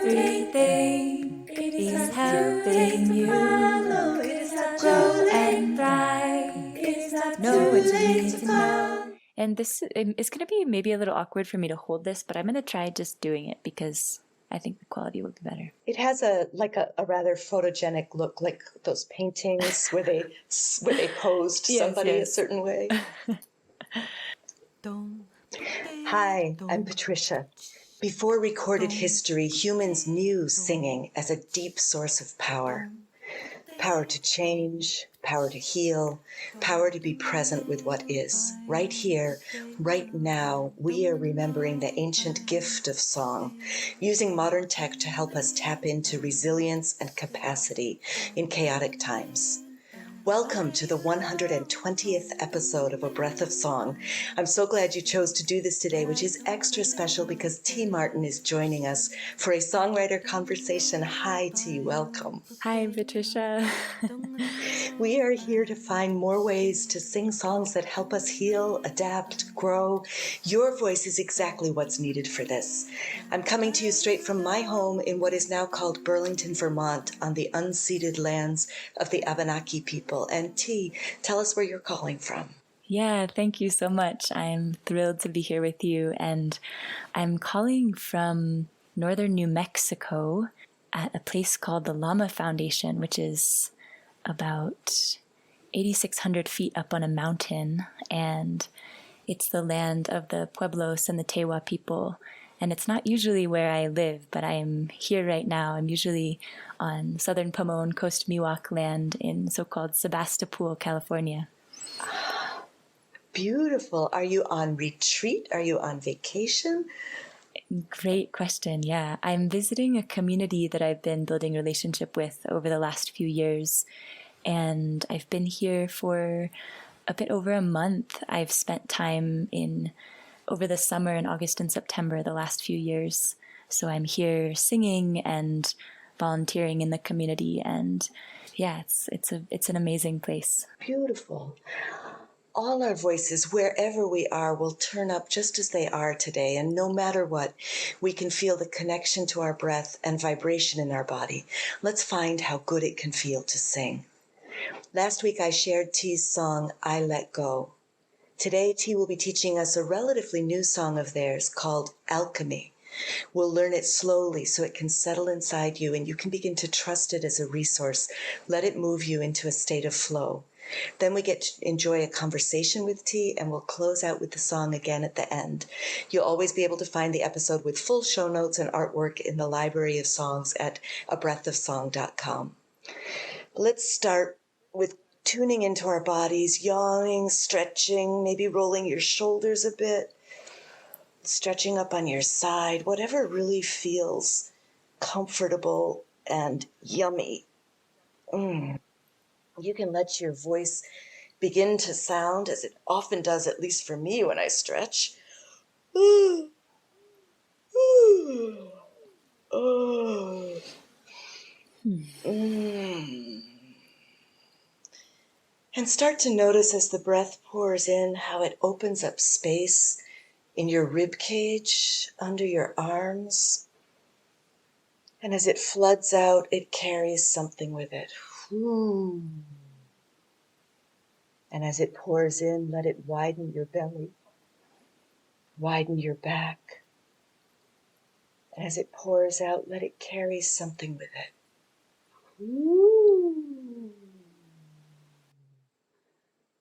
everything is helping you grow and thrive. Know what you need to know. And this is going to be maybe a little awkward for me to hold this, but I'm going to try just doing it because I think the quality will be better. It has a rather photogenic look, like those paintings where they posed somebody a certain way. Hi, I'm Patricia. Before recorded history, humans knew singing as a deep source of power. Power to change, power to heal, power to be present with what is. Right here, right now, we are remembering the ancient gift of song, using modern tech to help us tap into resilience and capacity in chaotic times. Welcome to the 120th episode of A Breath of Song. I'm so glad you chose to do this today, which is extra special because T. Martin is joining us for a songwriter conversation. Hi, T. Welcome. Hi, Patricia. We are here to find more ways to sing songs that help us heal, adapt, grow. Your voice is exactly what's needed for this. I'm coming to you straight from my home in what is now called Burlington, Vermont, on the unceded lands of the Abenaki people. And T, tell us where you're calling from. Yeah, thank you so much. I'm thrilled to be here with you. And I'm calling from northern New Mexico at a place called the Llama Foundation, which is about 8,600 feet up on a mountain. And it's the land of the Pueblos and the Tewa people. And it's not usually where I live, but I'm here right now. I'm usually on southern Pomone Coast Miwok land in so-called Sebastopol, California. Beautiful. Are you on retreat? Are you on vacation? Great question. Yeah, I'm visiting a community that I've been building a relationship with over the last few years. And I've been here for a bit over a month. I've spent time over the summer in August and September the last few years. So I'm here singing and volunteering in the community. And yeah, it's an amazing place. Beautiful. All our voices, wherever we are, will turn up just as they are today. And no matter what, we can feel the connection to our breath and vibration in our body. Let's find how good it can feel to sing. Last week, I shared T's song, I Let Go. Today, T will be teaching us a relatively new song of theirs called Alchemy. We'll learn it slowly so it can settle inside you and you can begin to trust it as a resource. Let it move you into a state of flow. Then we get to enjoy a conversation with T, and we'll close out with the song again at the end. You'll always be able to find the episode with full show notes and artwork in the library of songs at abreathofsong.com. Let's start with tuning into our bodies, yawning, stretching, maybe rolling your shoulders a bit, stretching up on your side, whatever really feels comfortable and yummy. You can let your voice begin to sound as it often does, at least for me when I stretch. And start to notice as the breath pours in how it opens up space in your rib cage, under your arms. And as it floods out, it carries something with it. And as it pours in, let it widen your belly, widen your back. And as it pours out, let it carry something with it.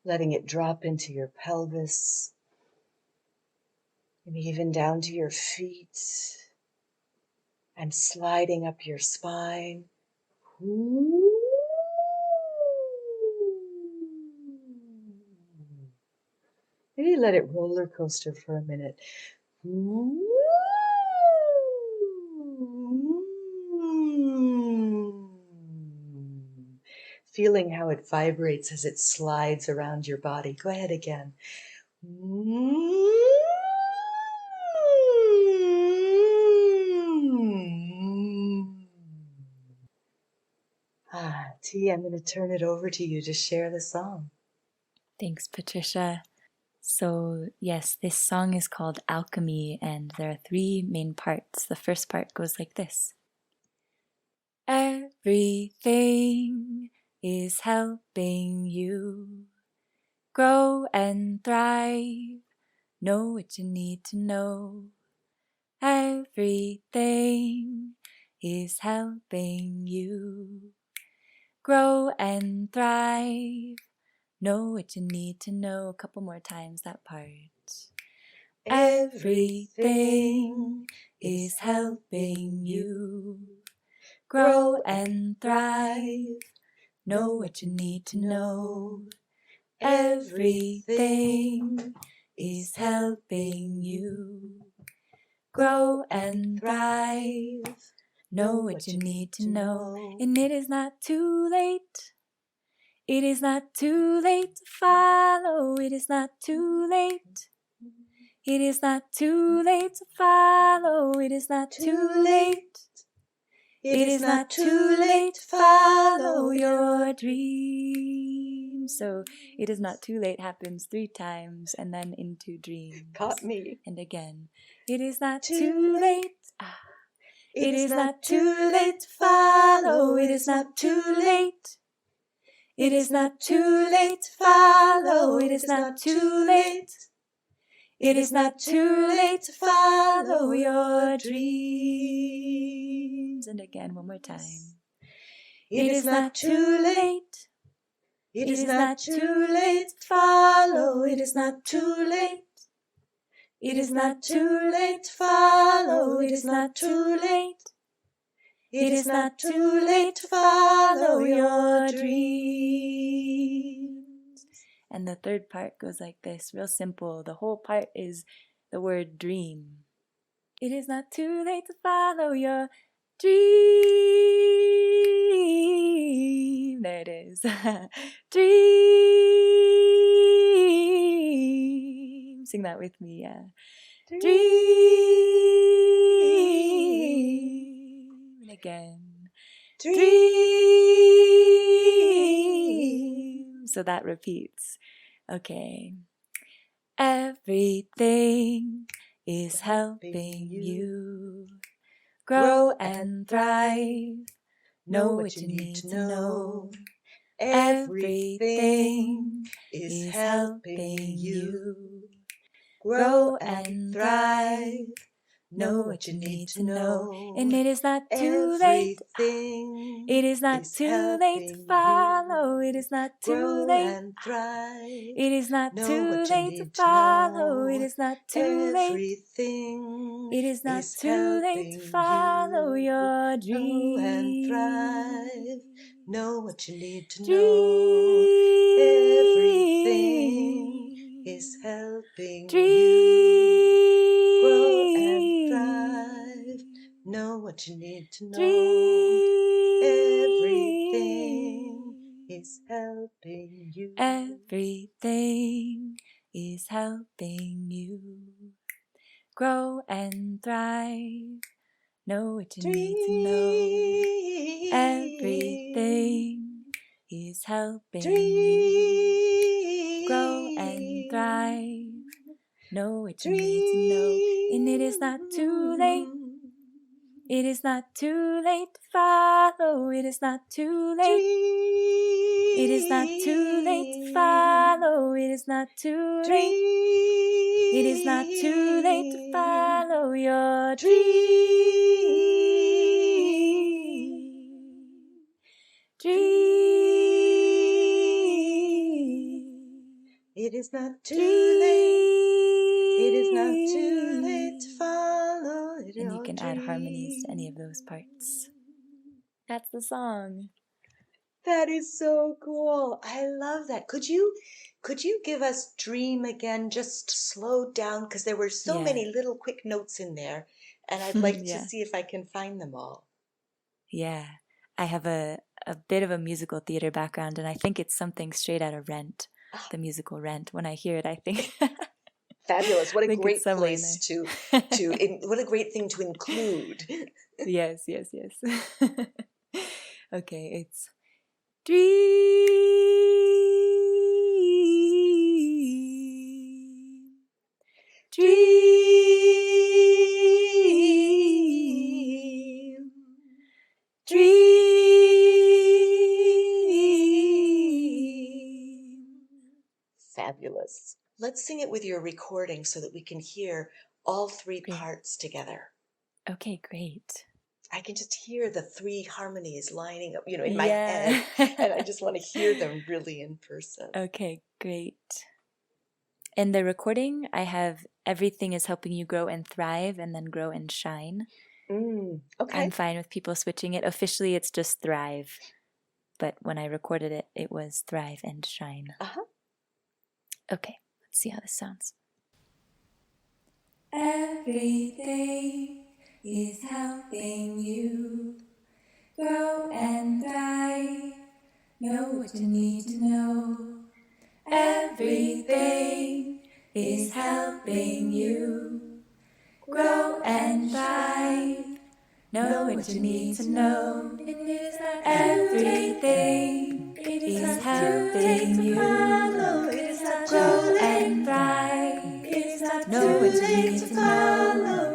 Letting it drop into your pelvis, and even down to your feet, and sliding up your spine. Maybe let it roller coaster for a minute. Feeling how it vibrates as it slides around your body. Go ahead again. T, I'm going to turn it over to you to share the song. Thanks, Patricia. So yes, this song is called Alchemy, and there are three main parts. The first part goes like this. Everything is helping you grow and thrive. Know what you need to know. Everything is helping you grow and thrive. Know what you need to know. A couple more times that part. Everything is helping you grow and thrive. Know what you need to know. Everything is helping you grow and thrive. Know what you need to know. And it is not too late. It is not too late to follow. It is not too late. It is not too late to follow. It is not too late. It is not too late to follow your dreams. So it is not too late happens 3 times and then into dreams. Caught me. And again. It is not too late. It is not too late to follow. It is not too late. It is not too late to follow. It is not too late. It is not too late to follow your dreams. And again, one more time. It is not too late. It is not too late to follow. It is not too late. It is not too late to follow. It is not too late. It is not too late to follow your dreams. And the third part goes like this, real simple. The whole part is the word dream. It is not too late to follow your dream. There it is. Dream. Sing that with me, yeah. Dream. And again. Dream. So that repeats. Okay. Everything is helping you grow and thrive. Know what you need to know. Everything is helping you grow and thrive. Know what you need to know. And it is not too late. It is not too late to follow. It is not too late. It is not too late to follow. It is not too late. It is not too late to follow your dream. And thrive. Know what you need to know. Everything is helping you grow and thrive. Know what you need to know. Everything is helping you. Everything is helping you grow and thrive. Know what you need to know. Everything is helping you grow and thrive. Know what you need to know. And it is not too late. It is not too late to follow. It is not too late. It is not too late to follow. It is not too late. It is not too late to follow your dream. Dream. It is not too late. It is not too late to follow your dream. And you can add harmonies to any of those parts. That's the song. That is so cool. I love that. Could you give us Dream again, just slow down, because there were so many little quick notes in there, and I'd like to see if I can find them all. Yeah. I have a bit of a musical theater background, and I think it's something straight out of Rent, the musical Rent. When I hear it, I think... Fabulous. What a great place what a great thing to include. Yes. Okay, it's dream. Dream. Dream. Yes. Let's sing it with your recording so that we can hear all three Great. parts together. Okay, great. I can just hear the three harmonies lining up, in my Yeah. head, and I just want to hear them really in person. Okay, great. In the recording, I have everything is helping you grow and thrive and then grow and shine. Okay. I'm fine with people switching it. Officially, it's just thrive. But when I recorded it, it was thrive and shine. Okay, let's see how this sounds. Everything is helping you grow and thrive. Know what you need to know. Everything is helping you grow and thrive. Know what you need to know. Everything is helping you grow and thrive. Know what you need to know.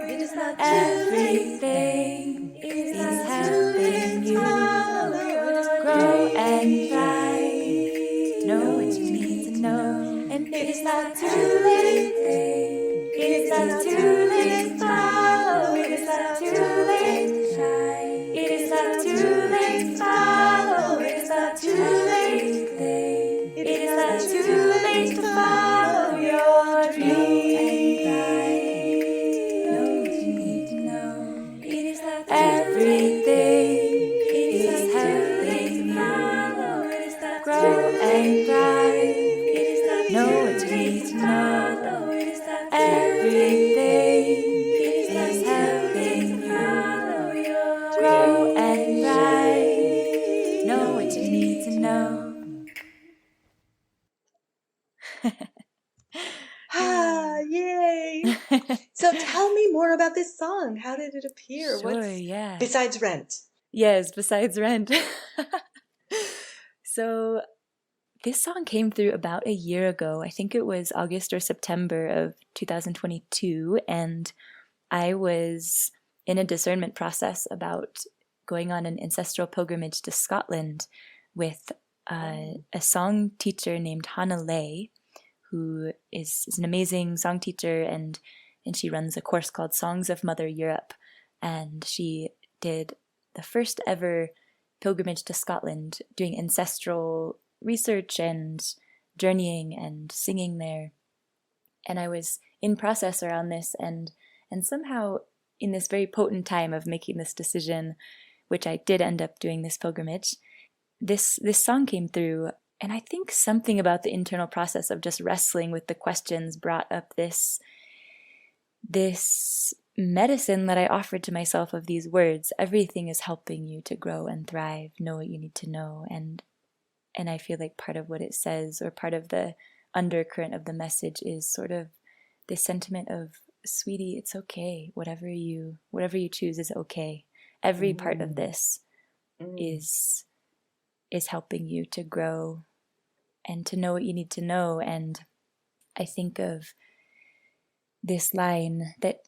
Everything is helping you grow and thrive. Know what you need to know. And it is not too late. It is not too late to follow. It is not too late to shine. It is not too late to follow. It is not too late. It is not too late to follow your dream. Know what you need to know. It is not everything is helping you grow and thrive. Know what you need to know. Everything is helping you grow and thrive. Know what you need to know. Yay! So tell me more about this song. How did it appear? Sure, yeah. Besides Rent? Yes, besides Rent. So this song came through about a year ago. I think it was August or September of 2022, and I was in a discernment process about going on an ancestral pilgrimage to Scotland with a song teacher named Hannah Lay, who is an amazing song teacher, and she runs a course called Songs of Mother Europe. And she did the first ever pilgrimage to Scotland, doing ancestral research and journeying and singing there. And I was in process around this, and somehow in this very potent time of making this decision, which I did end up doing this pilgrimage, this song came through. And I think something about the internal process of just wrestling with the questions brought up this medicine that I offered to myself of these words. Everything is helping you to grow and thrive. Know what you need to know. And I feel like part of what it says, or part of the undercurrent of the message, is sort of this sentiment of, sweetie, it's okay. Whatever you choose is okay. Every part of this is helping you to grow and to know what you need to know. And I think of this line that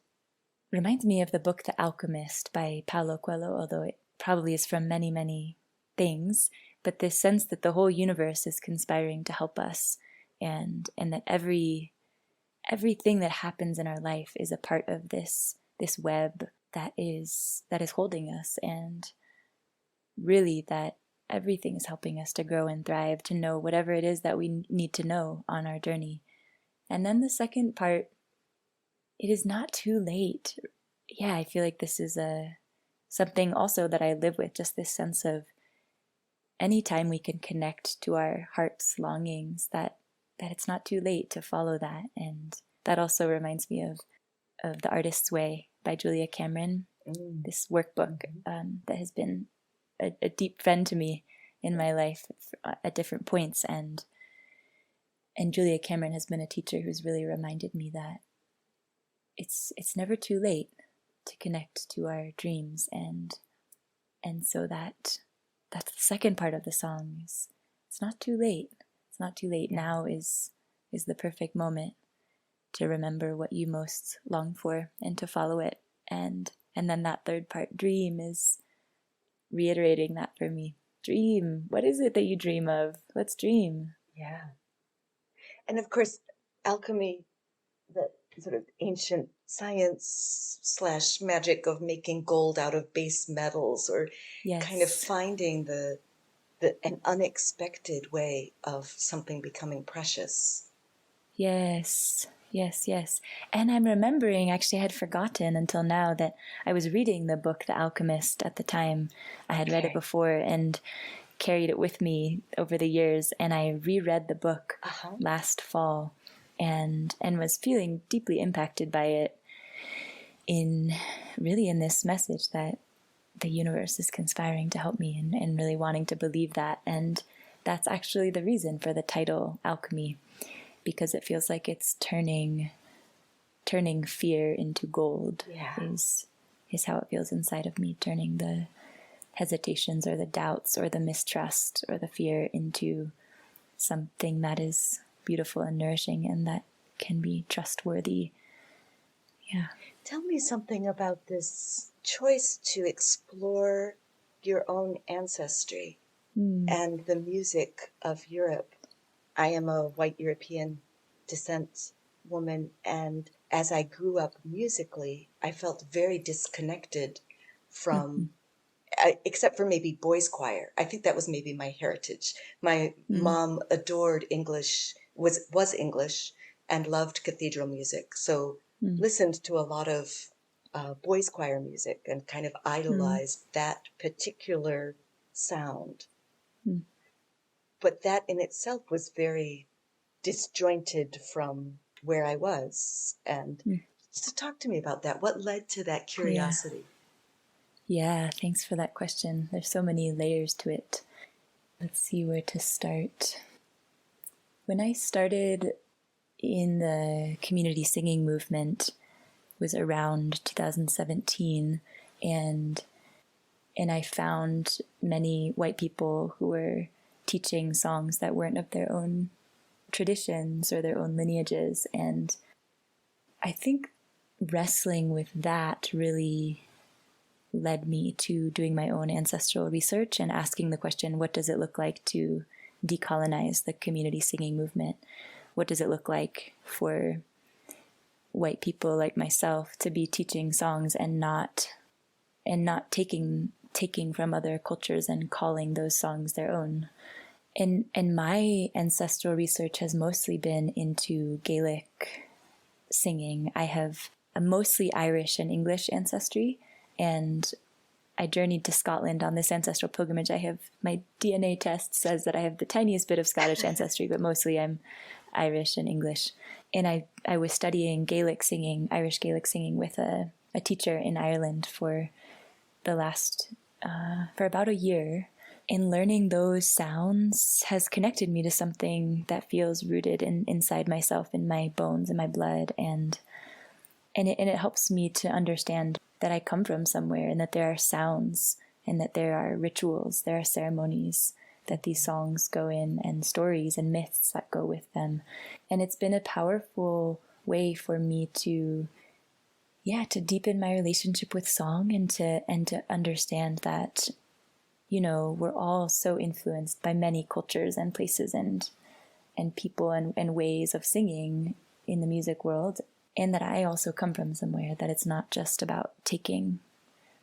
reminds me of the book The Alchemist by Paulo Coelho, although it probably is from many, many things, but this sense that the whole universe is conspiring to help us, and that everything that happens in our life is a part of this web that is holding us, and really that everything is helping us to grow and thrive, to know whatever it is that we need to know on our journey. And then the second part, it is not too late. Yeah, I feel like this is something also that I live with, just this sense of anytime we can connect to our heart's longings, that it's not too late to follow that. And that also reminds me of The Artist's Way by Julia Cameron, this workbook that has been a deep friend to me in my life at different points. And Julia Cameron has been a teacher who's really reminded me that it's never too late to connect to our dreams. And so that's the second part of the song, is it's not too late. It's not too late. Now is the perfect moment to remember what you most long for and to follow it. And then that third part, dream, is reiterating that for me. Dream. What is it that you dream of? Let's dream. Yeah. And of course, alchemy, the sort of ancient science / magic of making gold out of base metals, or kind of Yes. finding an unexpected way of something becoming precious. Yes. Yes, yes. And I'm remembering, actually, I had forgotten until now that I was reading the book The Alchemist at the time. I had read it before and carried it with me over the years, and I reread the book last fall and was feeling deeply impacted by it in this message that the universe is conspiring to help me, and really wanting to believe that. And that's actually the reason for the title Alchemy, because it feels like it's turning fear into gold. Is how it feels inside of me, turning the hesitations or the doubts or the mistrust or the fear into something that is beautiful and nourishing and that can be trustworthy. Yeah. Tell me something about this choice to explore your own ancestry and the music of Europe. I am a white European descent woman, and as I grew up musically, I felt very disconnected from, except for maybe boys' choir. I think that was maybe my heritage. My mom adored English, was English, and loved cathedral music. So listened to a lot of boys' choir music and kind of idolized that particular sound. But that in itself was very disjointed from where I was. And so talk to me about that. What led to that curiosity? Yeah, thanks for that question. There's so many layers to it. Let's see where to start. When I started in the community singing movement was around 2017, and I found many white people who were teaching songs that weren't of their own traditions or their own lineages. And I think wrestling with that really led me to doing my own ancestral research and asking the question, what does it look like to decolonize the community singing movement? What does it look like for white people like myself to be teaching songs and not taking from other cultures and calling those songs their own? And my ancestral research has mostly been into Gaelic singing. I have a mostly Irish and English ancestry, and I journeyed to Scotland on this ancestral pilgrimage. My DNA test says that I have the tiniest bit of Scottish ancestry, but mostly I'm Irish and English. And I was studying Gaelic singing, Irish Gaelic singing, with a teacher in Ireland for about a year. And learning those sounds has connected me to something that feels rooted inside myself, in my bones, in my blood, and it helps me to understand that I come from somewhere, and that there are sounds, and that there are rituals, there are ceremonies that these songs go in, and stories and myths that go with them. And it's been a powerful way for me to deepen my relationship with song, and to understand that, we're all so influenced by many cultures and places and people and ways of singing in the music world. And that I also come from somewhere, that it's not just about taking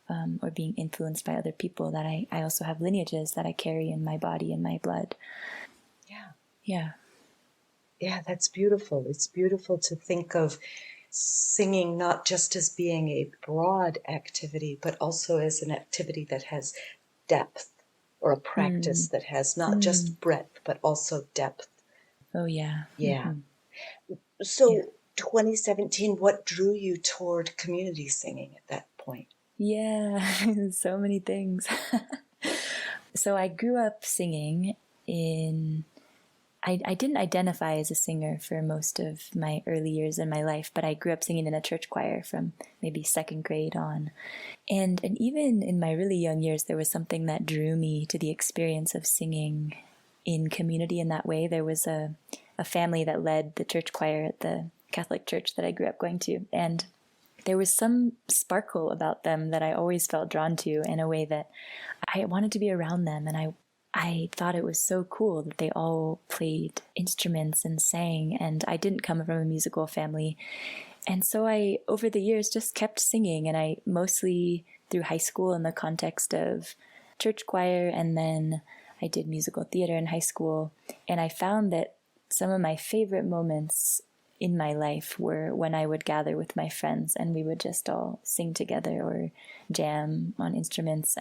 or being influenced by other people, that I also have lineages that I carry in my body and my blood. Yeah, that's beautiful. It's beautiful to think of singing not just as being a broad activity, but also as an activity that has depth, or a practice that has not just breadth, but also depth. Oh, yeah. Yeah. So 2017, what drew you toward community singing at that point? Yeah, so many things. So I grew up singing I didn't identify as a singer for most of my early years in my life, but I grew up singing in a church choir from maybe second grade on. And even in my really young years, there was something that drew me to the experience of singing in community in that way. There was a family that led the church choir at the Catholic church that I grew up going to. And there was some sparkle about them that I always felt drawn to, in a way that I wanted to be around them. And I thought it was so cool that they all played instruments and sang, and I didn't come from a musical family. And so I, over the years, just kept singing, and I mostly through high school in the context of church choir, and then I did musical theater in high school. And I found that some of my favorite moments in my life were when I would gather with my friends and we would just all sing together or jam on instruments.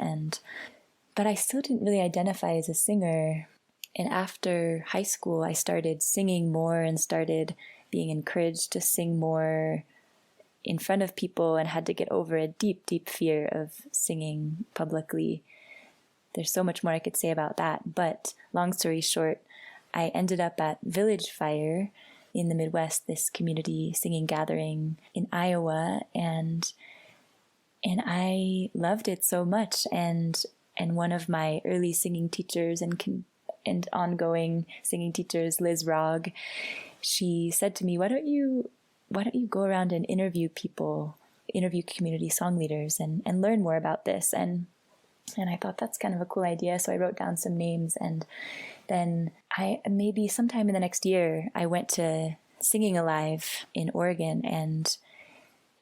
But I still didn't really identify as a singer. And after high school, I started singing more and started being encouraged to sing more in front of people, and had to get over a deep, deep fear of singing publicly. There's so much more I could say about that. But long story short, I ended up at Village Fire in the Midwest, this community singing gathering in Iowa, and I loved it so much. And one of my early singing teachers and ongoing singing teachers, Liz Rogg, she said to me, why don't you go around and interview community song leaders and learn more about this? And I thought that's kind of a cool idea. So I wrote down some names, and then maybe sometime in the next year, I went to Singing Alive in Oregon, and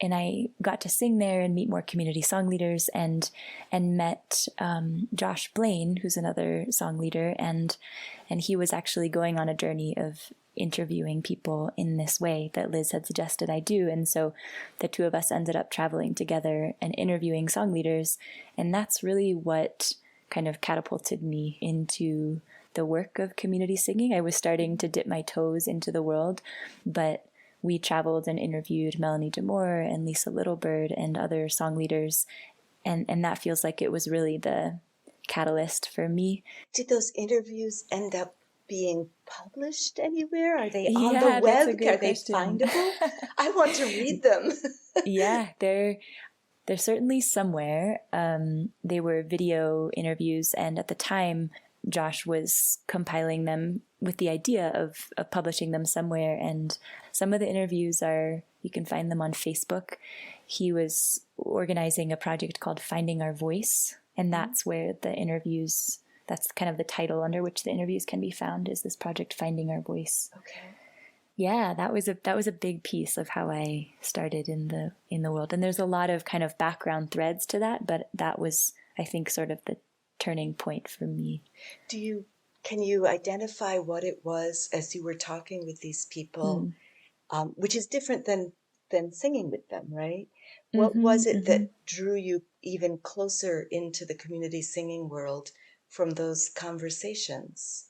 I got to sing there and meet more community song leaders, and met Josh Blaine, who's another song leader, and he was actually going on a journey of interviewing people in this way that Liz had suggested I do. And so the two of us ended up traveling together and interviewing song leaders, and that's really what kind of catapulted me into the work of community singing. I was starting to dip my toes into the world, but we traveled and interviewed Melanie DeMore and Lisa Littlebird and other song leaders, and that feels like it was really the catalyst for me. Did those interviews end up being published anywhere? Are they on Yeah, the web? that's a good Are they question. findable? I want to read them. Yeah, they're certainly somewhere. They were video interviews, and at the time, Josh was compiling them with the idea of publishing them somewhere. And some of the interviews you can find them on Facebook. He was organizing a project called Finding Our Voice, and that's where the interviews, that's kind of the title under which the interviews can be found, is this project Finding Our Voice. Okay. Yeah, that was a big piece of how I started in the world. And there's a lot of kind of background threads to that, but that was, I think, sort of the turning point for me. Can you identify what it was as you were talking with these people, which is different than singing with them, right? What was it that drew you even closer into the community singing world from those conversations?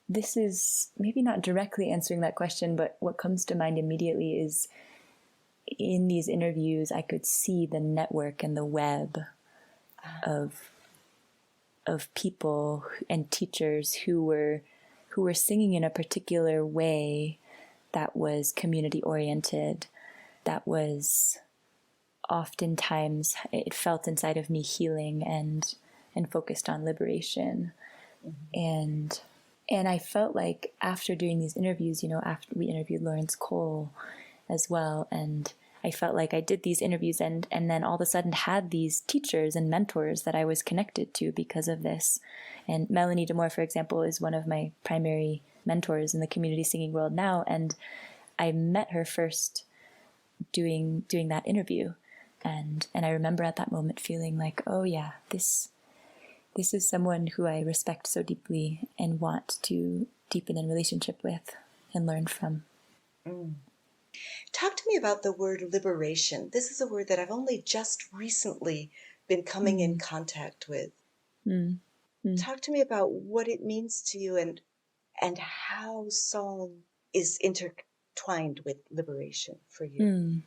This is maybe not directly answering that question, but what comes to mind immediately is in these interviews, I could see the network and the web of people and teachers who were singing in a particular way that was community oriented, that was oftentimes, it felt inside of me healing and focused on liberation. And I felt like after doing these interviews, after we interviewed Lawrence Cole as well, and I felt like I did these interviews and then all of a sudden had these teachers and mentors that I was connected to because of this. And Melanie DeMore, for example, is one of my primary mentors in the community singing world now. And I met her first doing that interview. And I remember at that moment feeling like, oh yeah, this is someone who I respect so deeply and want to deepen in relationship with and learn from. Talk to me about the word liberation. This is a word that I've only just recently been coming in contact with. Talk to me about what it means to you and how song is intertwined with liberation for you.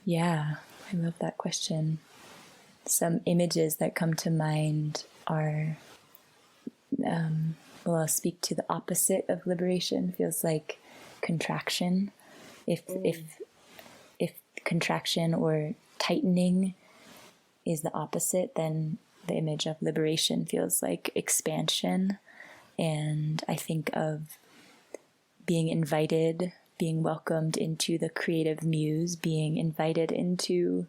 Yeah, I love that question. Some images that come to mind are, I'll speak to the opposite of liberation. Feels like contraction. If contraction or tightening is the opposite, then the image of liberation feels like expansion. And I think of being invited, being welcomed into the creative muse, being invited into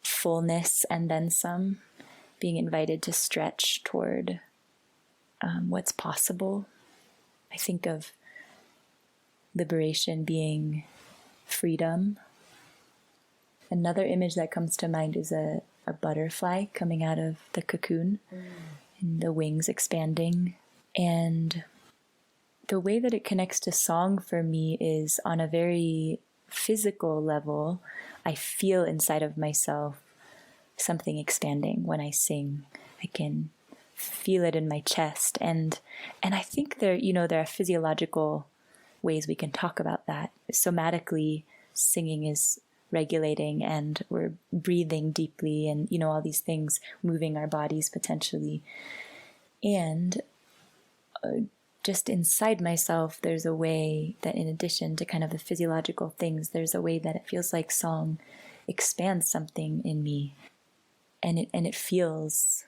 fullness and then some. being invited to stretch toward what's possible. I think of liberation being freedom. Another image that comes to mind is a butterfly coming out of the cocoon and the wings expanding. And the way that it connects to song for me is on a very physical level. I feel inside of myself something expanding when I sing. I can feel it in my chest. And I think there are physiological ways we can talk about that. Somatically, singing is regulating and we're breathing deeply and, all these things, moving our bodies potentially. And just inside myself, there's a way that in addition to kind of the physiological things, there's a way that it feels like song expands something in me. And it feels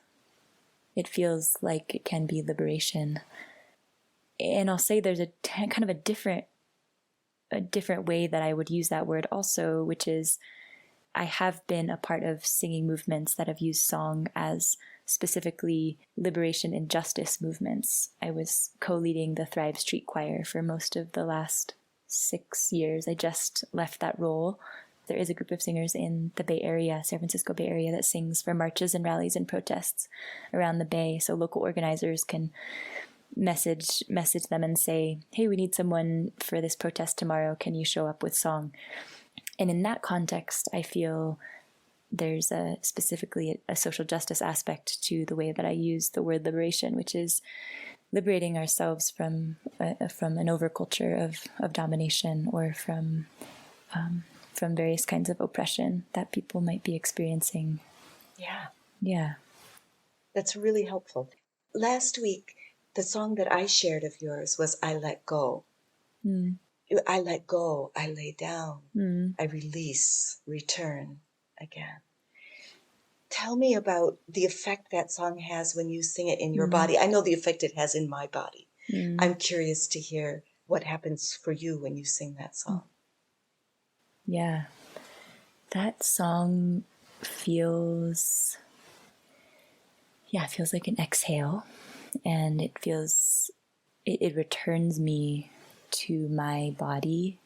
like it can be liberation. And I'll say there's kind of a different way that I would use that word also, which is I have been a part of singing movements that have used song as specifically liberation and justice movements. I was co-leading the Thrive Street Choir for most of the last 6 years. I just left that role. There is a group of singers in the Bay Area, San Francisco Bay Area, that sings for marches and rallies and protests around the Bay. So local organizers can message them and say, hey, we need someone for this protest tomorrow. Can you show up with song? And in that context, I feel there's specifically a social justice aspect to the way that I use the word liberation, which is liberating ourselves from an overculture of domination or from various kinds of oppression that people might be experiencing. Yeah. That's really helpful. Last week, the song that I shared of yours was I Let Go. I let go, I lay down, I release, return again. Tell me about the effect that song has when you sing it in your body. I know the effect it has in my body. I'm curious to hear what happens for you when you sing that song. Yeah. That song feels like an exhale, and it returns me to my body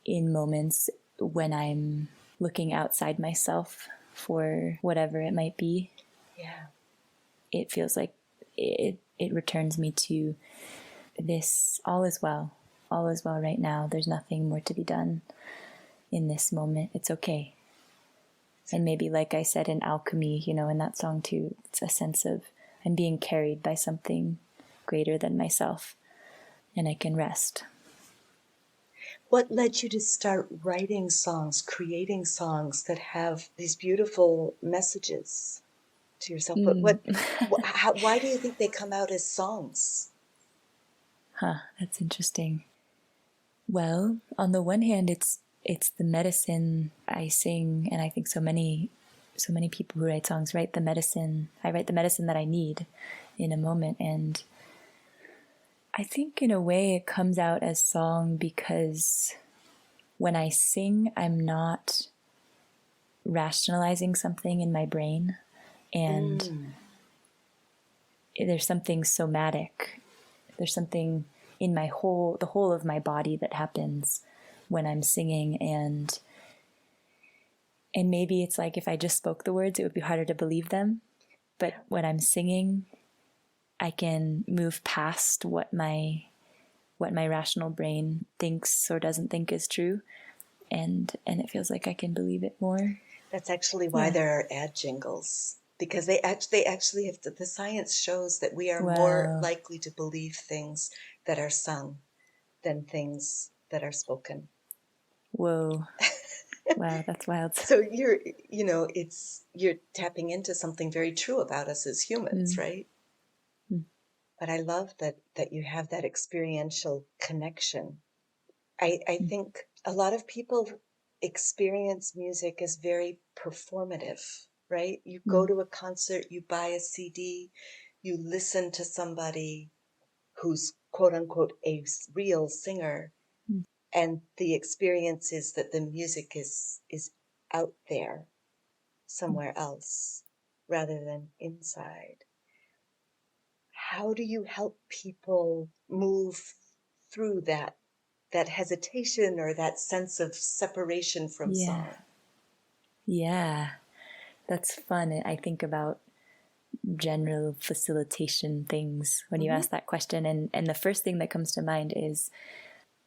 in moments when I'm looking outside myself for whatever it might be. Yeah. It feels like it returns me to this all is well right now. There's nothing more to be done in this moment. It's okay. And maybe, like I said in Alchemy, in that song too, it's a sense of I'm being carried by something greater than myself, and I can rest. What led you to start writing songs, creating songs that have these beautiful messages to yourself? Why do you think they come out as songs? That's interesting. Well, on the one hand, it's the medicine I sing, and I think so many people who write songs write the medicine. I write the medicine that I need in a moment, and I think in a way it comes out as song because when I sing, I'm not rationalizing something in my brain, and there's something somatic. There's something in the whole of my body that happens when I'm singing, and maybe it's like if I just spoke the words, it would be harder to believe them. But when I'm singing, I can move past what my rational brain thinks or doesn't think is true, and it feels like I can believe it more. That's actually why there are ad jingles, because they actually have the science shows that we are more likely to believe things that are sung than things that are spoken. Whoa. Wow, that's wild. So you're tapping into something very true about us as humans, right? But I love that you have that experiential connection. I think a lot of people experience music as very performative, right? You go to a concert, you buy a CD, you listen to somebody who's quote unquote a real singer, and the experience is that the music is out there somewhere else, rather than inside. How do you help people move through that hesitation or that sense of separation from song? Yeah, that's fun. I think about general facilitation things when you ask that question. And the first thing that comes to mind is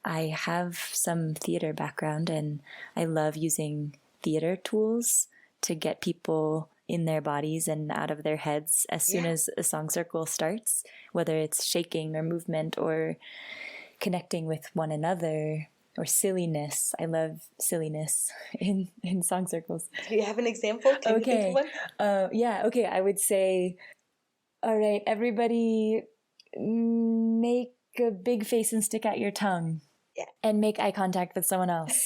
I have some theater background, and I love using theater tools to get people in their bodies and out of their heads as soon as a song circle starts, whether it's shaking or movement or connecting with one another or silliness. I love silliness in song circles. Do you have an example? Can you think of one? Okay. I would say, all right, everybody make a big face and stick out your tongue. Yeah. And make eye contact with someone else.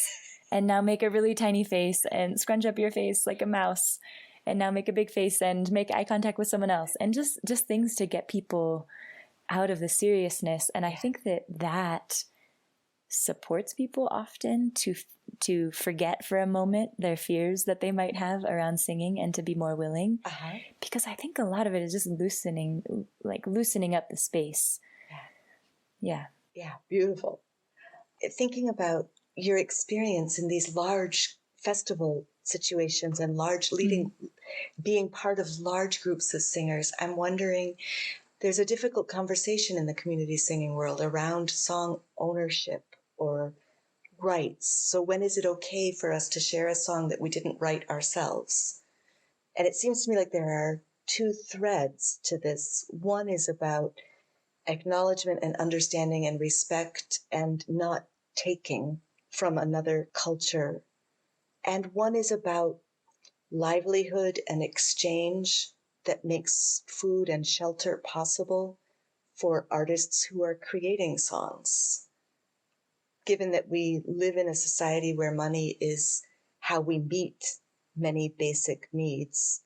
And now make a really tiny face and scrunch up your face like a mouse. And now make a big face and make eye contact with someone else. And just things to get people out of the seriousness. And I think that supports people often to forget for a moment their fears that they might have around singing and to be more willing. Because I think a lot of it is just loosening up the space. Yeah, beautiful. Thinking about your experience in these large festival situations and being part of large groups of singers, I'm wondering, there's a difficult conversation in the community singing world around song ownership or rights. So when is it okay for us to share a song that we didn't write ourselves? And it seems to me like there are two threads to this. One is about acknowledgement and understanding and respect and not taking from another culture. And one is about livelihood and exchange that makes food and shelter possible for artists who are creating songs. Given that we live in a society where money is how we meet many basic needs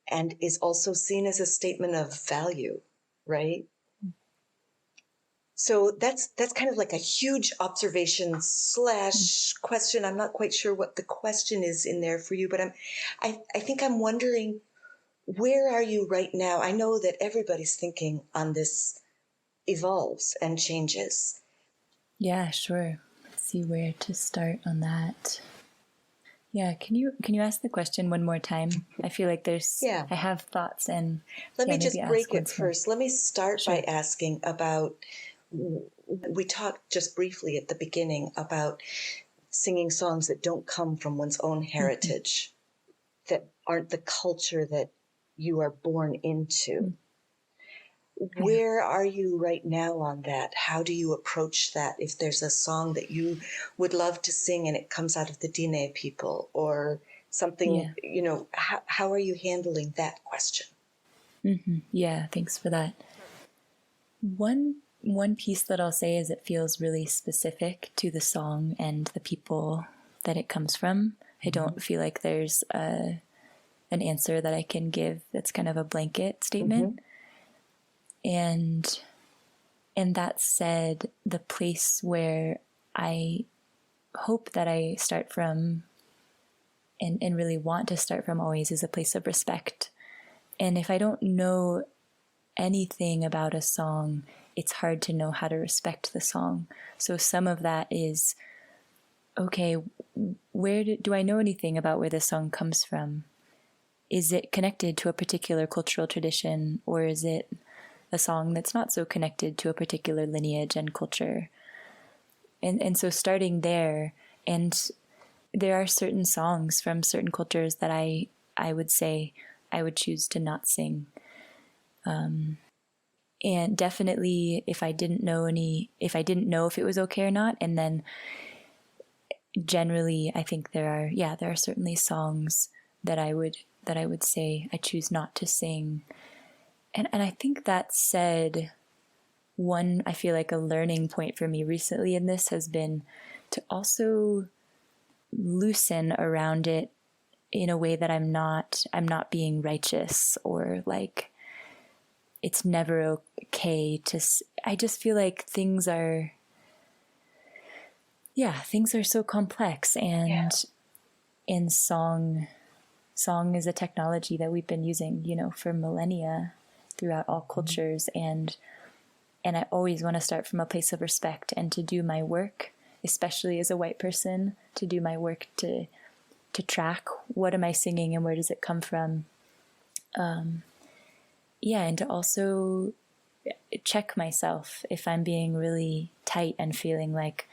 and is also seen as a statement of value, right? So that's kind of like a huge observation / question. I'm not quite sure what the question is in there for you, but I think I'm wondering, where are you right now? I know that everybody's thinking on this evolves and changes. Yeah, sure. Let's see where to start on that. Yeah, can you ask the question one more time? I feel like I have thoughts and let me just break it first. Let me start by Sure. asking about, we talked just briefly at the beginning about singing songs that don't come from one's own heritage, that aren't the culture that you are born into. Where are you right now on that? How do you approach that? If there's a song that you would love to sing and it comes out of the Dine people or something, how are you handling that question? Yeah, thanks for that. One piece that I'll say is it feels really specific to the song and the people that it comes from. I don't feel like there's an answer that I can give that's kind of a blanket statement. And that said, the place where I hope that I start from and really want to start from always is a place of respect. And if I don't know anything about a song, it's hard to know how to respect the song. So some of that is, okay, where do I know anything about where this song comes from? Is it connected to a particular cultural tradition, or is it a song that's not so connected to a particular lineage and culture? And so starting there, and there are certain songs from certain cultures that I would say I would choose to not sing. And definitely if I didn't know if it was okay or not. And then generally I think there are certainly songs that I would say I choose not to sing. And I think that said, I feel like a learning point for me recently in this has been to also loosen around it in a way that I'm not being righteous or like it's never okay to. I just feel like things are so complex, and in song song is a technology that we've been using, for millennia throughout all cultures. And I always want to start from a place of respect, and to do my work, especially as a white person, to do my work to track what am I singing and where does it come from. And to also check myself if I'm being really tight and feeling like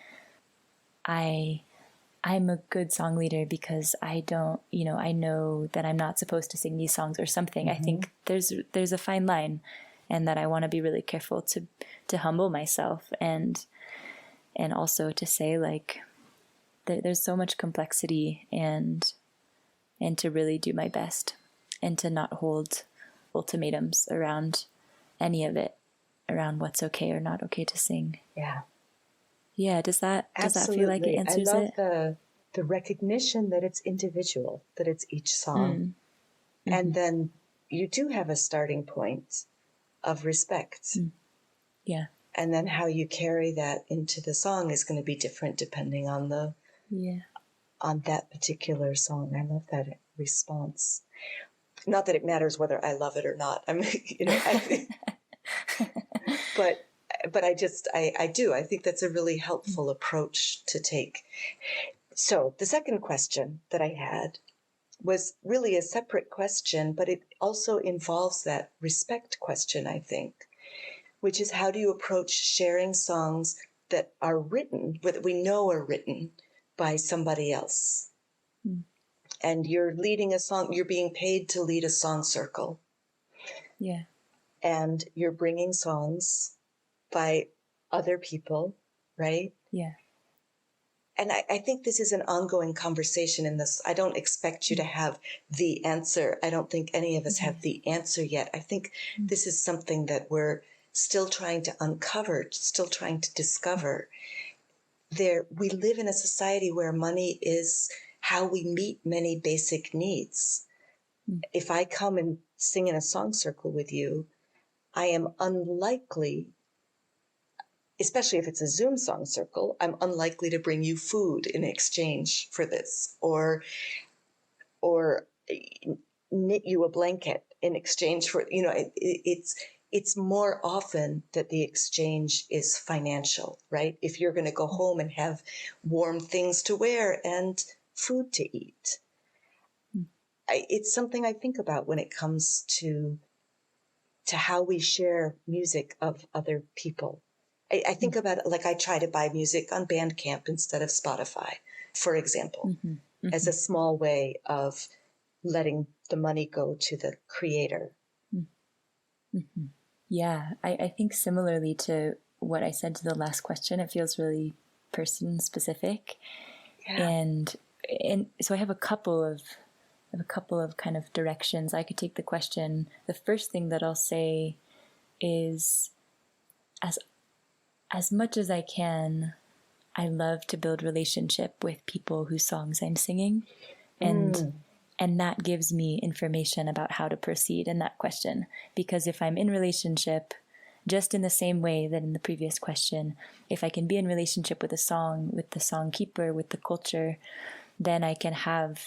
I'm a good song leader because I don't, I know that I'm not supposed to sing these songs or something. I think there's a fine line, and that I want to be really careful to humble myself, and also to say, like, there's so much complexity, and to really do my best, and to not hold ultimatums around any of it, around what's okay or not okay to sing. Yeah. Does that feel like it answers it? I love the recognition that it's individual, that it's each song. And then you do have a starting point of respect. Yeah. And then how you carry that into the song is going to be different depending on on that particular song. I love that response. Not that it matters whether I love it or not. I mean, but I do. I think that's a really helpful approach to take. So the second question that I had was really a separate question, but it also involves that respect question, I think, which is, how do you approach sharing songs that are written, that we know are written by somebody else? And you're leading a song, you're being paid to lead a song circle. Yeah. And you're bringing songs by other people, right? Yeah. And I think this is an ongoing conversation in this. I don't expect you to have the answer. I don't think any of us have the answer yet. I think this is something that we're still trying to uncover, still trying to discover. We live in a society where money is how we meet many basic needs. If I come and sing in a song circle with you, I am unlikely, especially if it's a Zoom song circle, I'm unlikely to bring you food in exchange for this, or knit you a blanket in exchange for, it's more often that the exchange is financial, right? If you're going to go home and have warm things to wear and food to eat. It's something I think about when it comes to how we share music of other people. I think about it like I try to buy music on Bandcamp instead of Spotify, for example, as a small way of letting the money go to the creator. Yeah, I think similarly to what I said to the last question, it feels really person specific. Yeah. And so I have a couple of kind of directions I could take the question. The first thing that I'll say is, as much as I can, I love to build relationship with people whose songs I'm singing. And that gives me information about how to proceed in that question. Because if I'm in relationship, just in the same way that in the previous question, if I can be in relationship with a song, with the song keeper, with the culture, then I can have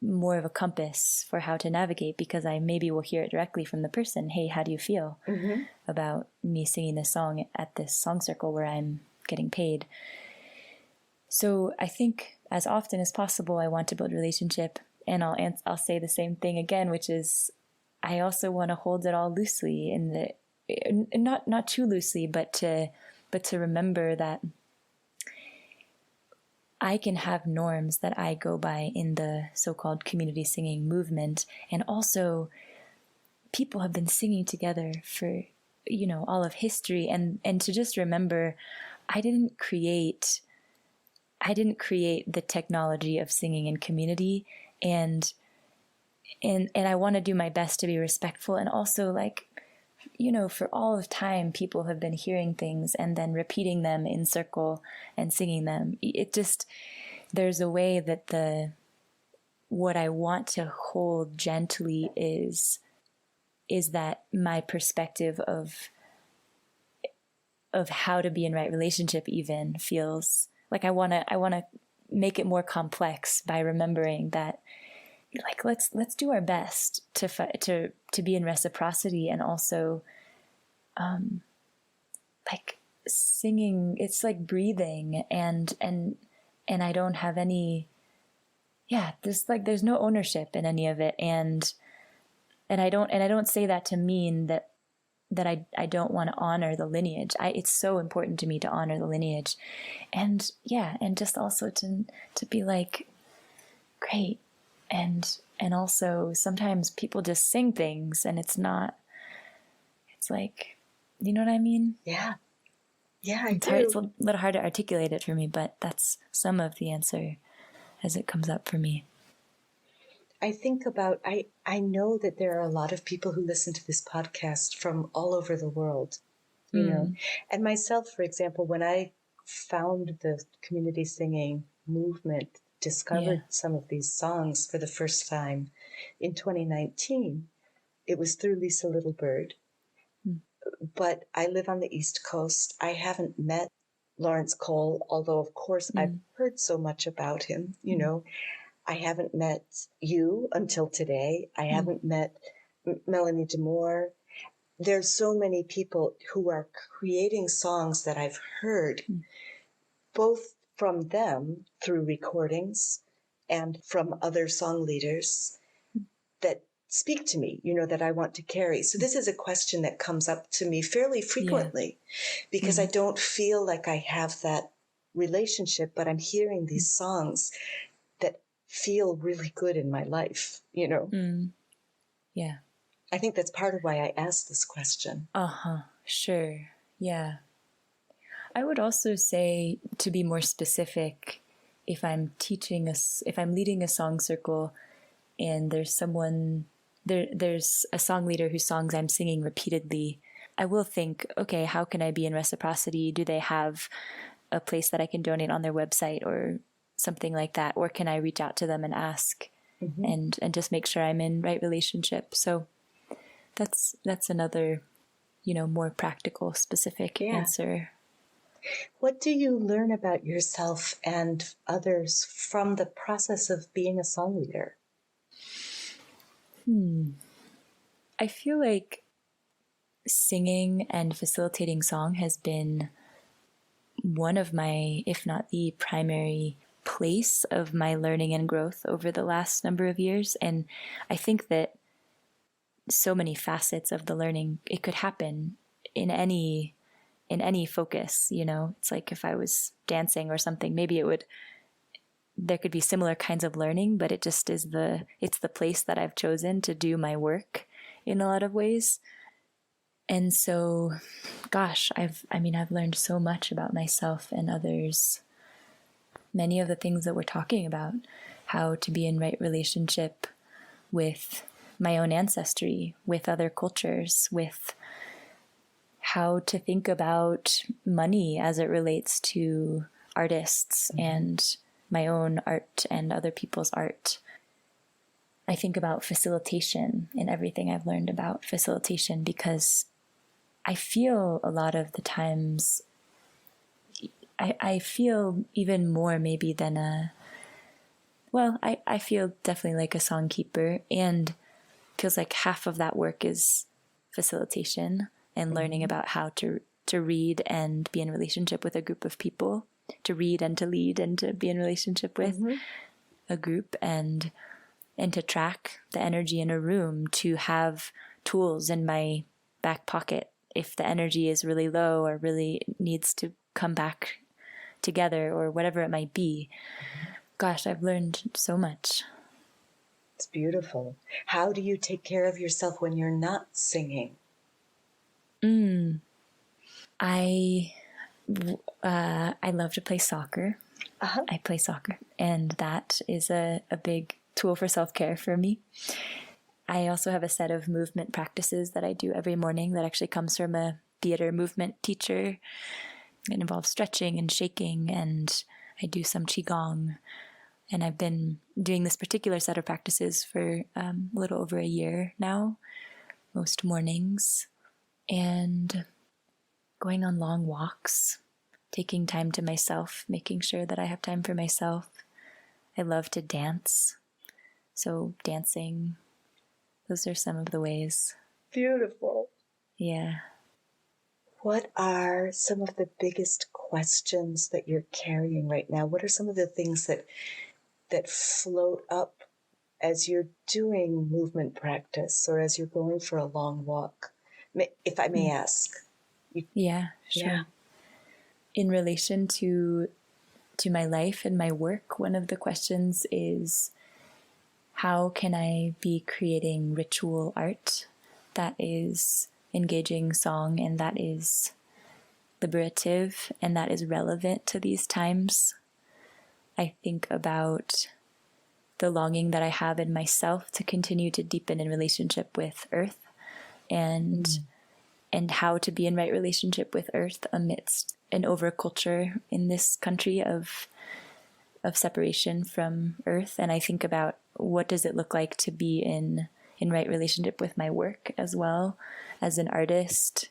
more of a compass for how to navigate, because I maybe will hear it directly from the person. Hey, how do you feel about me singing this song at this song circle where I'm getting paid? So I think as often as possible, I want to build relationship, and I'll say the same thing again, which is I also want to hold it all loosely, not too loosely, but to remember that I can have norms that I go by in the so-called community singing movement. And also people have been singing together for, all of history. And to just remember, I didn't create the technology of singing in community. And I want to do my best to be respectful. And also, like, for all of time, people have been hearing things and then repeating them in circle and singing them. There's a way that what I want to hold gently is that my perspective of how to be in right relationship even feels like I want to make it more complex by remembering that like let's do our best to be in reciprocity, and also like singing, it's like breathing, and I don't have any, there's no ownership in any of it, and I don't say that to mean that I don't want to honor the lineage. It's so important to me to honor the lineage, and just also to be like, great. And also sometimes people just sing things and it's like, you know what I mean? Yeah. Yeah, I It's do. hard, it's a little hard to articulate it for me, but that's some of the answer as it comes up for me. I think about, I know that there are a lot of people who listen to this podcast from all over the world, you know, and myself, for example, when I found the community singing movement, discovered some of these songs for the first time in 2019, it was through Lisa Littlebird. But I live on the East Coast. I haven't met Lawrence Cole, although, of course, I've heard so much about him, you know. I haven't met you until today. I haven't met Melanie DeMore. There's so many people who are creating songs that I've heard, both from them through recordings and from other song leaders that speak to me, you know, that I want to carry. So this is a question that comes up to me fairly frequently because I don't feel like I have that relationship, but I'm hearing these songs that feel really good in my life, you know? Yeah. I think that's part of why I asked this question. Sure. Yeah. I would also say, to be more specific, if I'm leading a song circle and there's a song leader whose songs I'm singing repeatedly, I will think, okay, how can I be in reciprocity? Do they have a place that I can donate on their website or something like that? Or can I reach out to them and ask and just make sure I'm in right relationship? So that's another, you know, more practical, specific answer. What do you learn about yourself and others from the process of being a song leader? I feel like singing and facilitating song has been one of my, if not the primary place of my learning and growth over the last number of years. And I think that so many facets of the learning, it could happen in any focus, you know. It's like if I was dancing or something, maybe there could be similar kinds of learning, but it just is it's the place that I've chosen to do my work in a lot of ways. And so, gosh, I've learned so much about myself and others. Many of the things that we're talking about, how to be in right relationship with my own ancestry, with other cultures, with how to think about money as it relates to artists and my own art and other people's art. I think about facilitation in everything I've learned about facilitation, because I feel a lot of the times, I feel even more maybe than I feel definitely like a songkeeper, and feels like half of that work is facilitation and learning about how to read and be in relationship with a group of people, to read and to lead and to be in relationship with a group, and to track the energy in a room, to have tools in my back pocket if the energy is really low or really needs to come back together or whatever it might be. Gosh, I've learned so much. It's beautiful. How do you take care of yourself when you're not singing? I love to play soccer. I play soccer, and that is a big tool for self-care for me. I also have a set of movement practices that I do every morning that actually comes from a theater movement teacher. It involves stretching and shaking, and I do some qigong. And I've been doing this particular set of practices for a little over a year now, most mornings, and going on long walks, taking time to myself, making sure that I have time for myself. I love to dance. So dancing, those are some of the ways. Beautiful. Yeah. What are some of the biggest questions that you're carrying right now? What are some of the things that float up as you're doing movement practice or as you're going for a long walk? If I may ask. Yeah, sure. Yeah. In relation to my life and my work, one of the questions is, how can I be creating ritual art that is engaging song and that is liberative and that is relevant to these times? I think about the longing that I have in myself to continue to deepen in relationship with earth and how to be in right relationship with earth amidst an overculture in this country of separation from earth. And I think about, what does it look like to be in right relationship with my work as well, as an artist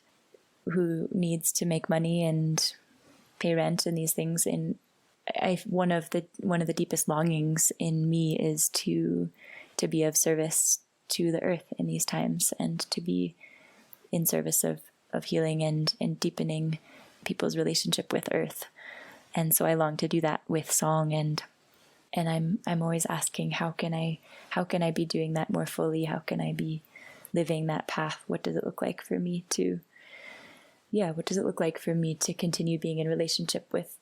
who needs to make money and pay rent and these things. And one of the deepest longings in me is to be of service to the earth in these times, and to be in service of healing and deepening people's relationship with earth. And so I long to do that with song, and I'm always asking, how can I be doing that more fully? How can I be living that path? What does it look like for me to continue being in relationship with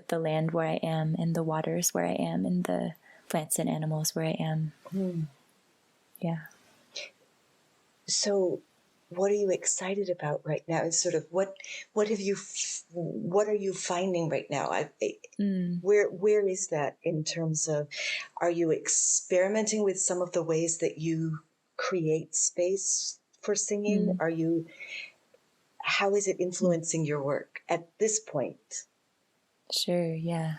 the land where I am, and the waters where I am, and the plants and animals where I am. Yeah. So what are you excited about right now? And sort of what are you finding right now? Where is that in terms of, are you experimenting with some of the ways that you create space for singing? How is it influencing your work at this point? Sure, yeah.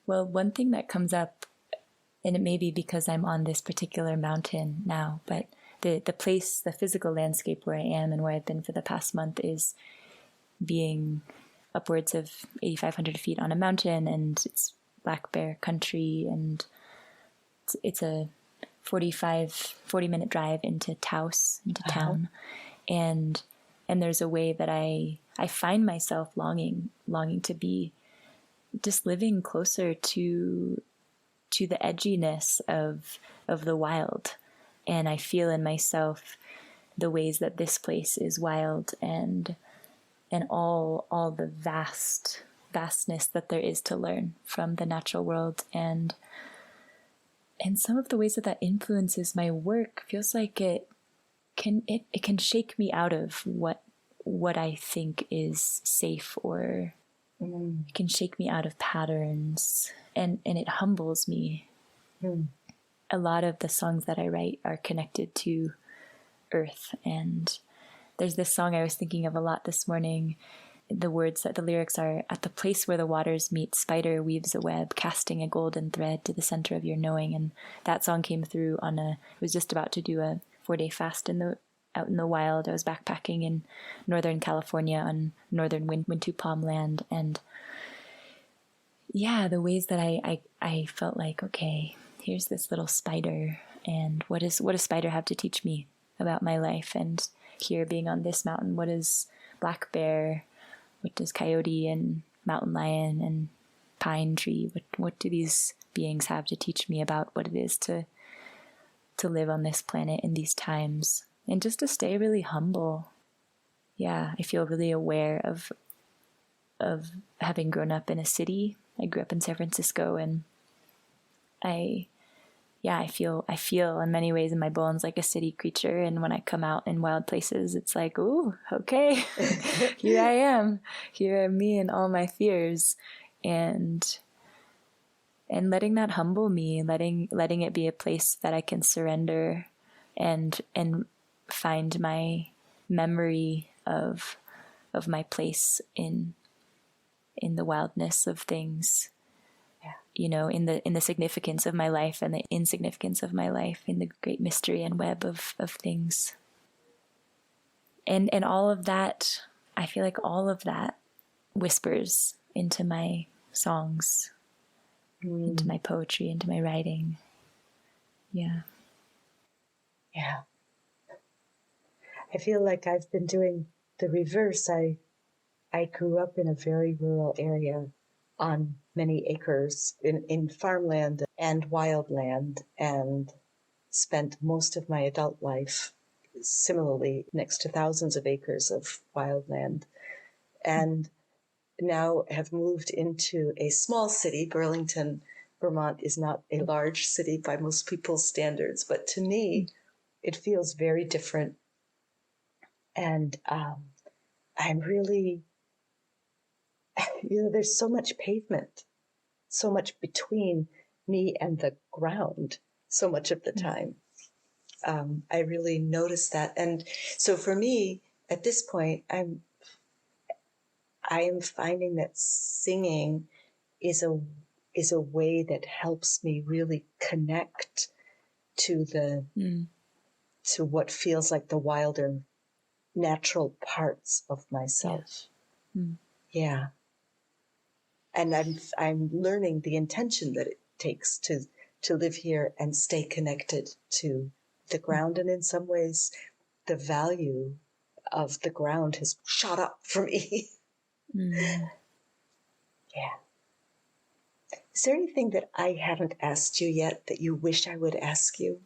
Well, one thing that comes up, and it may be because I'm on this particular mountain now, but the place, the physical landscape where I am and where I've been for the past month is being upwards of 8,500 feet on a mountain, and it's black bear country, and it's a 40-minute drive into Taos, into town. And there's a way that I find myself longing to be just living closer to the edginess of the wild. And I feel in myself the ways that this place is wild, and all the vastness that there is to learn from the natural world, and some of the ways that influences my work feels like it can shake me out of what I think is safe, or it can shake me out of patterns, and it humbles me. A lot of the songs that I write are connected to earth, and there's this song I was thinking of a lot this morning. The lyrics are, "At the place where the waters meet, spider weaves a web, casting a golden thread to the center of your knowing." And that song came through I was just about to do a 4-day fast out in the wild. I was backpacking in Northern California on northern Wintu Palm land. And yeah, the ways that I felt like, okay, here's this little spider, and what does spider have to teach me about my life? And here, being on this mountain, what does black bear, what does coyote and mountain lion and pine tree, what do these beings have to teach me about what it is to live on this planet in these times? And just to stay really humble. Yeah, I feel really aware of having grown up in a city. I grew up in San Francisco, and I feel in many ways in my bones like a city creature. And when I come out in wild places, it's like, ooh, okay, here I am. Here are me and all my fears, and letting that humble me, letting it be a place that I can surrender and find my memory of my place in the wildness of things. You know, in the significance of my life and the insignificance of my life, in the great mystery and web of things. And all of that, I feel like all of that whispers into my songs, into my poetry, into my writing. Yeah. Yeah. I feel like I've been doing the reverse. I grew up in a very rural area on many acres in farmland and wildland, and spent most of my adult life similarly next to thousands of acres of wildland, and now have moved into a small city. Burlington, Vermont is not a large city by most people's standards, but to me, it feels very different. And I'm really, there's so much pavement, so much between me and the ground so much of the time. I really noticed that. And so for me, at this point, I am finding that singing is a way that helps me really connect to to what feels like the wilder natural parts of myself. Yeah. And I'm learning the intention that it takes to live here and stay connected to the ground. And in some ways, the value of the ground has shot up for me. Yeah. Is there anything that I haven't asked you yet that you wish I would ask you?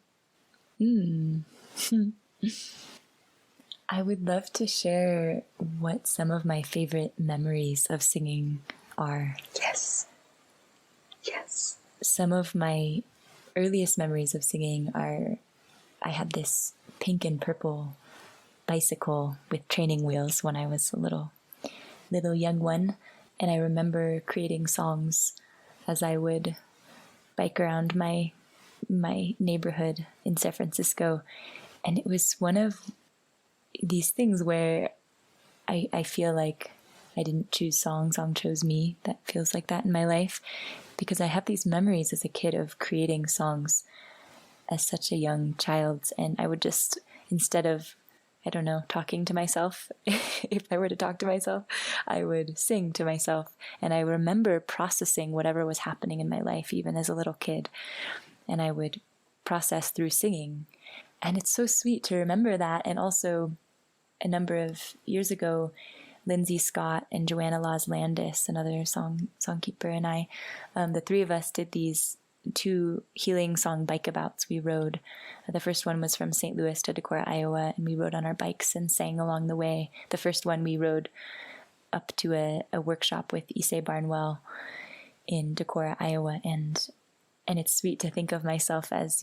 I would love to share what some of my favorite memories of singing are. Yes. Yes. Some of my earliest memories of singing are, I had this pink and purple bicycle with training wheels when I was a little young one. And I remember creating songs as I would bike around my neighborhood in San Francisco. And it was one of these things where I feel like I didn't choose song chose me. That feels like that in my life, because I have these memories as a kid of creating songs as such a young child. And I would just, instead of, I don't know, talking to myself, if I were to talk to myself, I would sing to myself. And I remember processing whatever was happening in my life, even as a little kid. And I would process through singing. And it's so sweet to remember that. And also, a number of years ago, Lindsay Scott and Joanna Laws Landis, another songkeeper, and I, the three of us did these 2 healing song bike abouts we rode. The first one was from St. Louis to Decorah, Iowa, and we rode on our bikes and sang along the way. The first one we rode up to a workshop with Issei Barnwell in Decorah, Iowa, and it's sweet to think of myself as,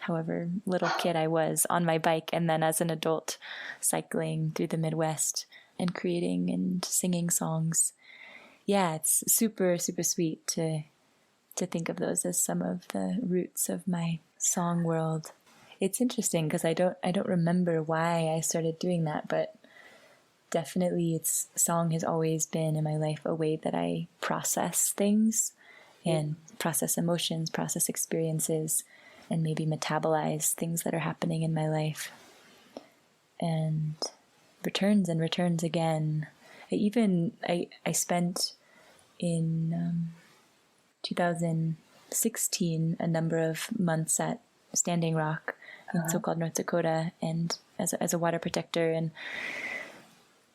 however little kid I was on my bike, and then as an adult cycling through the Midwest and creating and singing songs. Yeah, it's super, super sweet to think of those as some of the roots of my song world. It's interesting because I don't remember why I started doing that, but definitely song has always been in my life a way that I process things and process emotions, process experiences, and maybe metabolize things that are happening in my life. And returns and returns again. I spent in 2016 a number of months at Standing Rock in so-called North Dakota, and as a water protector, and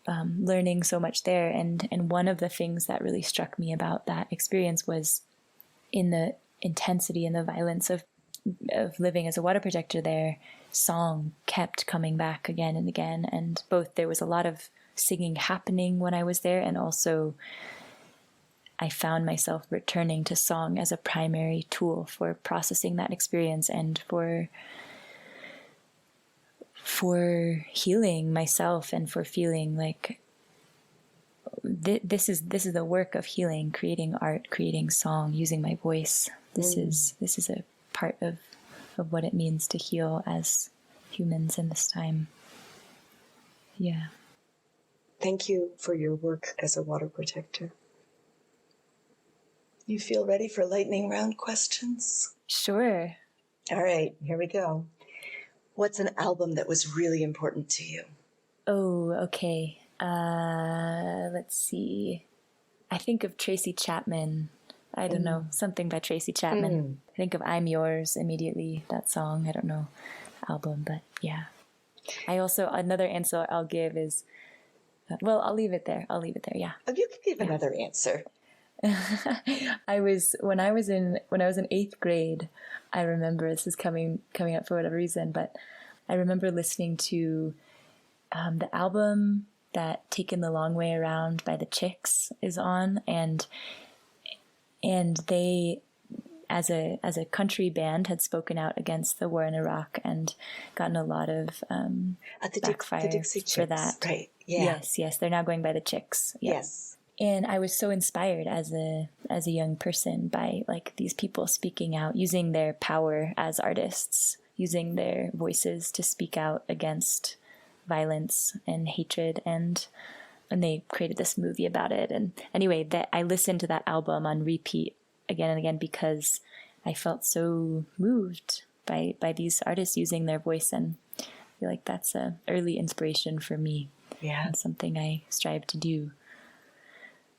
learning so much there. And one of the things that really struck me about that experience was in the intensity and the violence of living as a water protector there, song kept coming back again and again. And both there was a lot of singing happening when I was there, and also I found myself returning to song as a primary tool for processing that experience and for healing myself, and for feeling like this is the work of healing, creating art, creating song, using my voice. This is a part of what it means to heal as humans in this time. Yeah. Thank you for your work as a water protector. You feel ready for lightning round questions? Sure. All right, here we go. What's an album that was really important to you? Oh, okay. Let's see. I think of Tracy Chapman I don't know, something by Tracy Chapman. I think of I'm Yours immediately, that song. I don't know the album, but yeah. I also, another answer I'll give is, well, I'll leave it there. Yeah. Oh, you can give another answer. When I was in 8th grade, I remember, this is coming up for whatever reason, but I remember listening to the album that Taken the Long Way Around by the Chicks is on, and they, as a country band, had spoken out against the war in Iraq and gotten a lot of backfire the Dixie for Chicks, that. right? Yeah. Yes, they're now going by the Chicks. Yeah. Yes. And I was so inspired as a young person by like these people speaking out, using their power as artists, using their voices to speak out against violence and hatred, and they created this movie about it. And anyway, that I listened to that album on repeat again and again because I felt so moved by these artists using their voice, and I feel like that's a early inspiration for me. Yeah. And something I strive to do.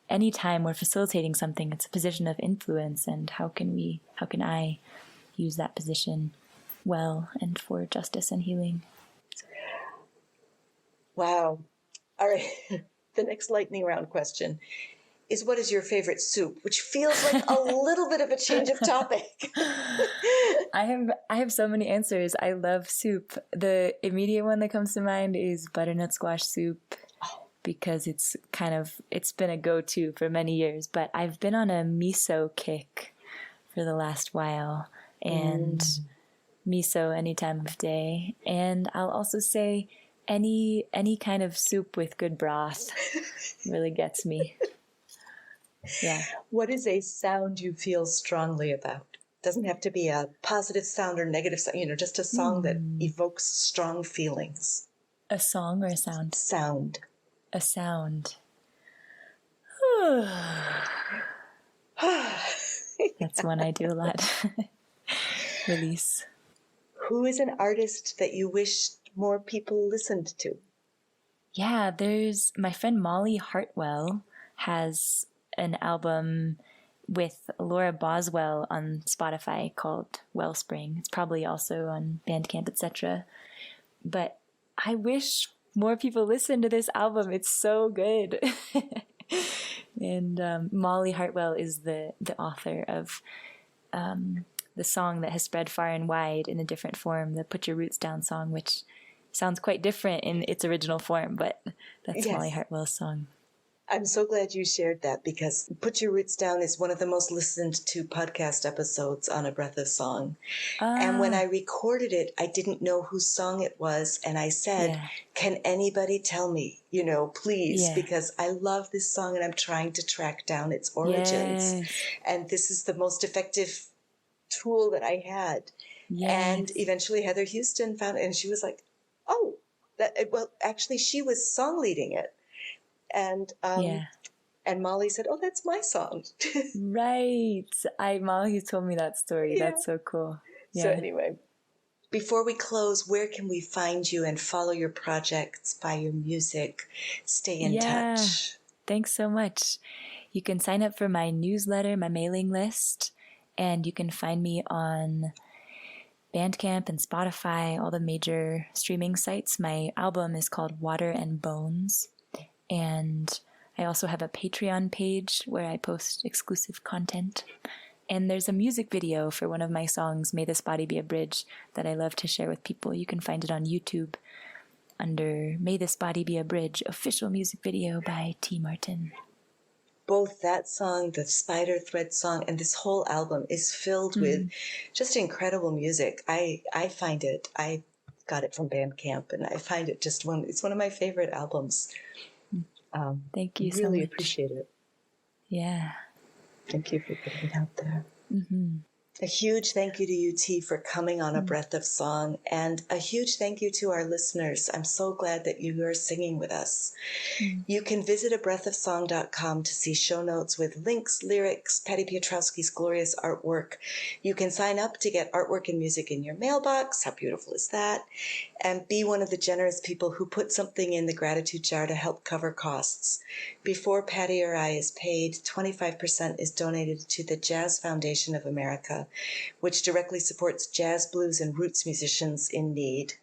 Anytime we're facilitating something, it's a position of influence, and how can I use that position well and for justice and healing? Wow. All right. The next lightning round question is, what is your favorite soup? Which feels like a little bit of a change of topic. I have so many answers. I love soup. The immediate one that comes to mind is butternut squash soup, because it's been a go-to for many years, but I've been on a miso kick for the last while, and miso any time of day. And I'll also say any kind of soup with good broth really gets me. Yeah. What is a sound you feel strongly about? Doesn't have to be a positive sound or negative sound, just a song that evokes strong feelings. A song or a sound? Sound. A sound. That's one I do a lot. Release. Who is an artist that you wish more people listened to? Yeah, there's my friend Molly Hartwell has an album with Laura Boswell on Spotify called Wellspring. It's probably also on Bandcamp, etc. But I wish more people listen to this album. It's so good. And Molly Hartwell is the author of the song that has spread far and wide in a different form, the Put Your Roots Down song, which sounds quite different in its original form, but that's Yes. Molly Hartwell's song. I'm so glad you shared that, because Put Your Roots Down is one of the most listened to podcast episodes on A Breath of Song. And when I recorded it, I didn't know whose song it was. And I said, can anybody tell me, please, because I love this song and I'm trying to track down its origins. Yes. And this is the most effective tool that I had. Yes. And eventually Heather Houston found it, and she was like, actually she was song leading it. And and Molly said, "Oh, that's my song." Right. Molly told me that story. Yeah. That's so cool. Yeah. So anyway, before we close, where can we find you and follow your projects, buy your music, stay in touch? Thanks so much. You can sign up for my newsletter, my mailing list, and you can find me on Bandcamp and Spotify, all the major streaming sites. My album is called Water and Bones. And I also have a Patreon page where I post exclusive content. And there's a music video for one of my songs, May This Body Be a Bridge, that I love to share with people. You can find it on YouTube under May This Body Be a Bridge, official music video by T. Martin. Both that song, the Spider Thread song, and this whole album is filled with just incredible music. I find it, I got it from Bandcamp, and I find it it's one of my favorite albums. Thank you so much. Really appreciate it. Yeah. Thank you for putting it out there. Mm-hmm. A huge thank you to you, T, for coming on A Breath of Song, and a huge thank you to our listeners. I'm so glad that you are singing with us. You can visit abreathofsong.com to see show notes with links, lyrics, Patty Piotrowski's glorious artwork. You can sign up to get artwork and music in your mailbox. How beautiful is that? And be one of the generous people who put something in the gratitude jar to help cover costs. Before Patty or I is paid, 25% is donated to the Jazz Foundation of America, which directly supports jazz, blues, and roots musicians in need.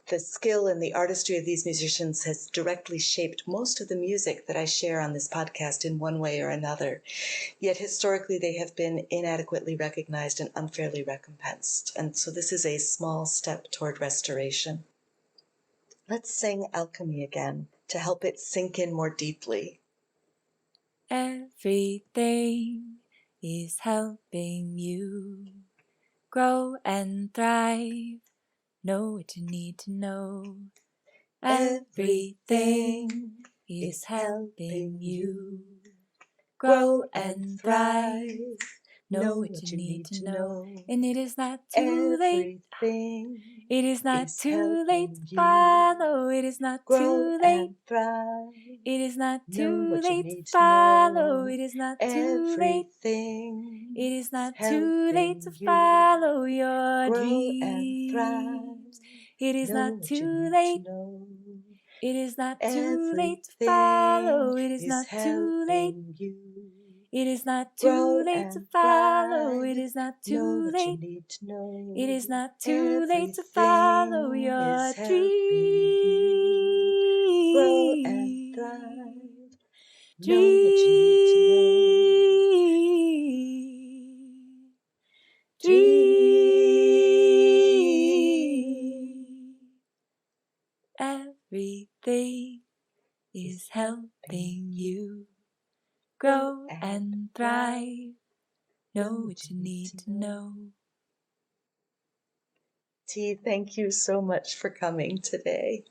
The skill and the artistry of these musicians has directly shaped most of the music that I share on this podcast in one way or another. Yet historically, they have been inadequately recognized and unfairly recompensed. And so this is a small step toward restoration. Let's sing Alchemy again to help it sink in more deeply. Everything is helping you grow and thrive. Know what you need to know. Everything is helping you grow and thrive. Know what you need to know. And it is not too late. It is not too late to follow. It is not too late. It is not too late to follow. It is not too late. It is not too late to follow your dreams. It is not too late. It is not too late to follow. It is not too late. It is not too late to follow. It is not too late. It is not too late to follow your dreams. Grow and thrive. Everything is helping you grow and thrive. Know what you need to know. T, thank you so much for coming today.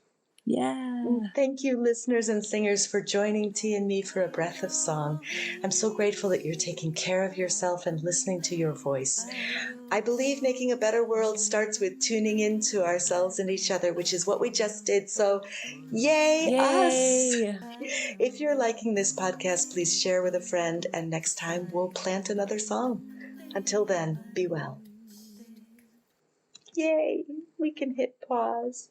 Yeah. Thank you, listeners and singers, for joining T and me for A Breath of Song. I'm so grateful that you're taking care of yourself and listening to your voice. I believe making a better world starts with tuning into ourselves and each other, which is what we just did. So, yay us! If you're liking this podcast, please share with a friend, and next time we'll plant another song. Until then, be well. Yay! We can hit pause.